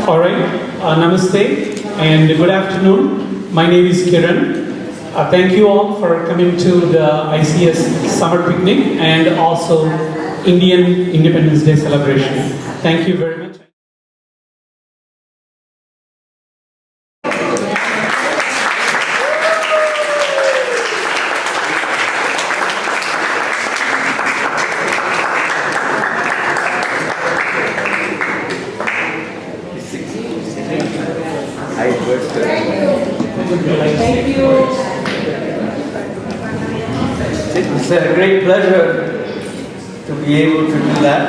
All right, namaste and good afternoon. My name is Kiran. Thank you all for coming to the ICS summer picnic and also Indian Independence Day celebration. Thank you very much. Thank you. It's a great pleasure to be able to do that.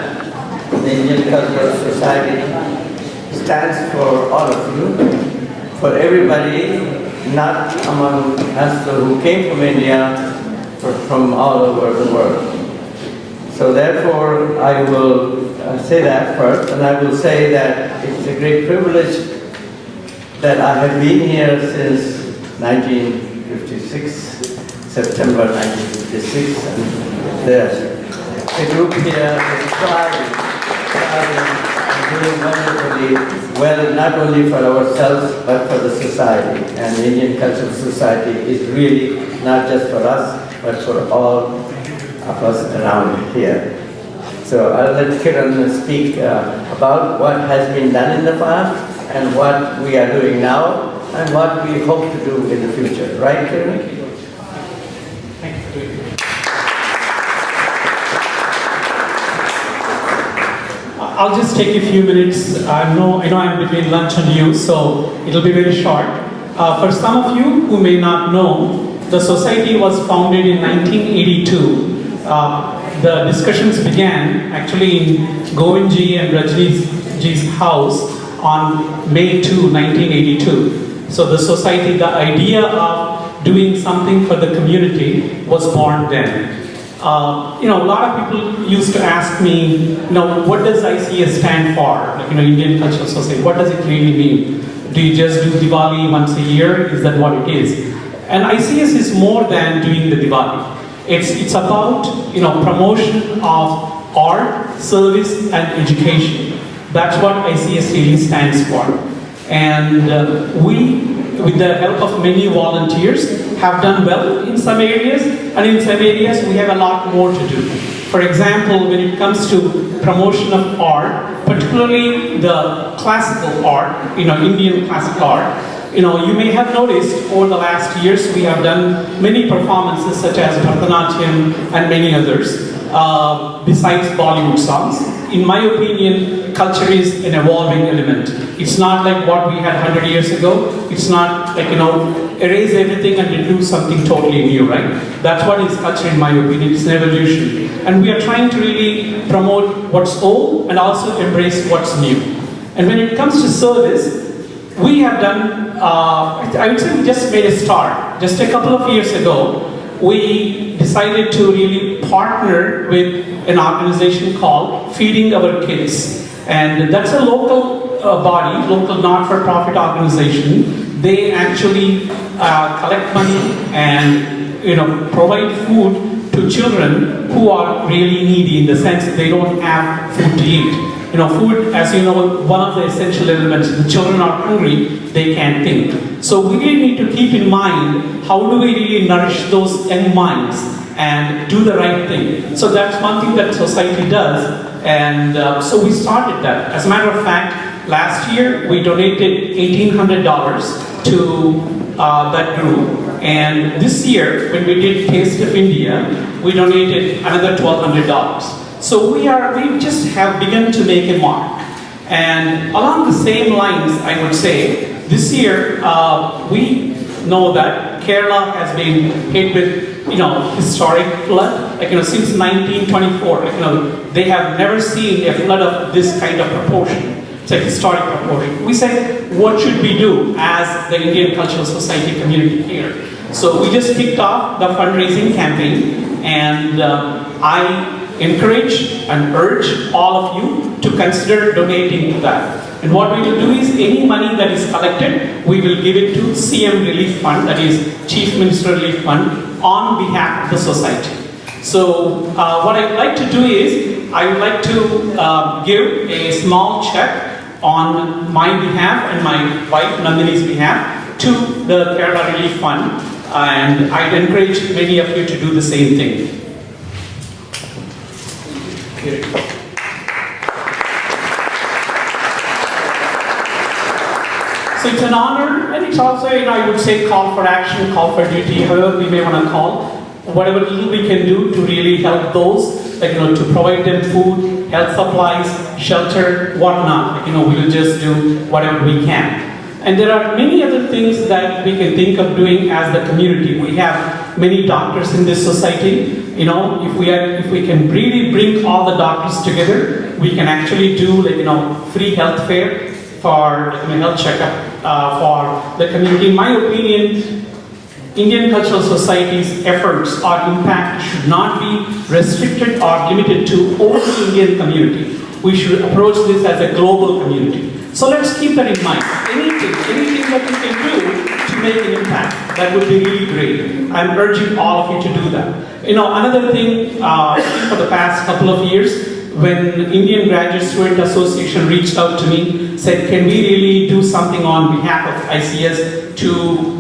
The Indian Cultural Society stands for all of you, for everybody, not among us who came from India, but from all over the world. So therefore, I will say that first, and I will say that it's a great privilege that I have been here since 1956, September 1956, and there's a group here is thriving and doing wonderfully well, not only for ourselves, but for the society. And the Indian Cultural Society is really not just for us, but for all of us around here. So I'll let Kiran speak about what has been done in the past, and what we are doing now, and what we hope to do in the future. Right, Kiran? Thank you. I'll just take a few minutes. I know I'm between lunch and you, so it'll be very short. For some of you who may not know, the society was founded in 1982. The discussions began actually in Govindji and Rajni's house on May 2, 1982. So the society, the idea of doing something for the community was born then. A lot of people used to ask me, what does ICS stand for? Like, Indian Cultural Society, what does it really mean? Do you just do Diwali once a year? Is that what it is? And ICS is more than doing the Diwali. It's about, promotion of art, service, and education. That's what ICS really stands for. And we, with the help of many volunteers, have done well in some areas, and in some areas we have a lot more to do. For example, when it comes to promotion of art, particularly the classical art, Indian classical art, you may have noticed over the last years we have done many performances such as Bharatanatyam and many others, besides Bollywood songs. In my opinion, culture is an evolving element. It's not like what we had 100 years ago. It's not like, erase everything and do something totally new, right? That's what is culture in my opinion. It's an evolution. And we are trying to really promote what's old and also embrace what's new. And when it comes to service, we have done, I would say we just made a start. Just a couple of years ago, we decided to really partner with an organization called Feeding Our Kids. And that's a local body, local not-for-profit organization. They actually collect money and provide food to children who are really needy, in the sense that they don't have food to eat. Food, as you know, one of the essential elements. The children are hungry, they can't think. So we really need to keep in mind, how do we really nourish those young minds and do the right thing? So that's one thing that society does, and so we started that. As a matter of fact, last year we donated $1,800 to that group, and this year when we did Taste of India, we donated another $1,200. So we just have begun to make a mark. And along the same lines, I would say, this year we know that Kerala has been hit with historic flood. Since 1924, they have never seen a flood of this kind of proportion. It's a historic proportion. We say, what should we do as the Indian Cultural Society community here? So we just kicked off the fundraising campaign, and I encourage and urge all of you to consider donating to that. And what we will do is, any money that is collected, we will give it to CM Relief Fund, that is Chief Minister Relief Fund, on behalf of the society. So what I'd like to do is, I would like to give a small check on my behalf and my wife Nandini's behalf to the Kerala Relief Fund, and I encourage many of you to do the same thing. So it's an honor, and it's also, I would say, call for action, call for duty, however we may want to call. Whatever little we can do to really help those, to provide them food, health supplies, shelter, whatnot. We will just do whatever we can. And there are many other things that we can think of doing as the community. We have many doctors in this society. If we can really bring all the doctors together, we can actually do free health care for health checkup for the community. In my opinion, Indian Cultural Society's efforts or impact should not be restricted or limited to only the Indian community. We should approach this as a global community. So let's keep that in mind. Anything that we can do to make an impact, that would be really great. I'm urging all of you to do that. Another thing, for the past couple of years, when Indian Graduate Student Association reached out to me, said, can we really do something on behalf of ICS to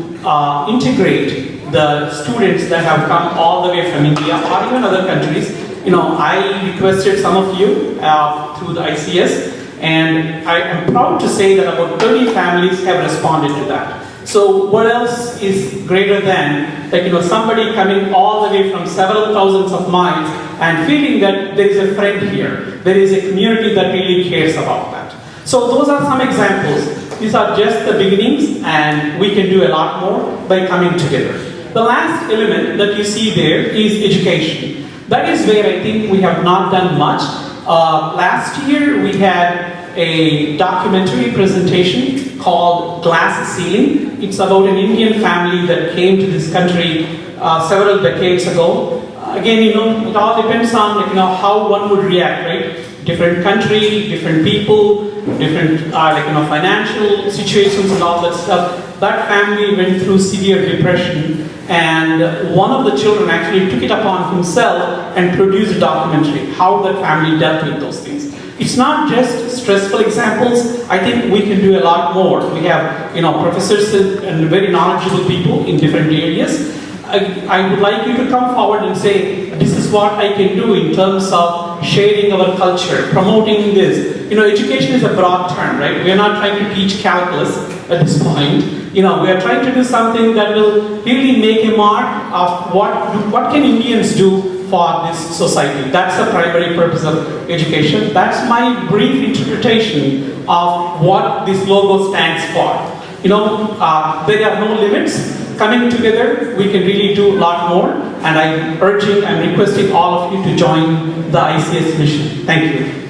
integrate the students that have come all the way from India or even other countries. I requested some of you through the ICS, and I am proud to say that about 30 families have responded to that. So what else is greater than somebody coming all the way from several thousands of miles and feeling that there is a friend here, there is a community that really cares about that. So those are some examples. These are just the beginnings, and we can do a lot more by coming together. The last element that you see there is education. That is where I think we have not done much. Last year we had a documentary presentation called Glass Ceiling. It's about an Indian family that came to this country several decades ago. Again, it all depends on how one would react, right? Different country, different people, different financial situations and all that stuff. That family went through severe depression, and one of the children actually took it upon himself and produced a documentary, how that family dealt with those things. It's not just stressful examples. I think we can do a lot more. We have professors and very knowledgeable people in different areas. I would like you to come forward and say, this is what I can do in terms of sharing our culture, promoting this. Education is a broad term, right? We are not trying to teach calculus at this point. We are trying to do something that will really make a mark of what can Indians do for this society. That's the primary purpose of education. That's my brief interpretation of what this logo stands for. There are no limits. Coming together, we can really do a lot more, and I'm requesting all of you to join the ICS mission. Thank you.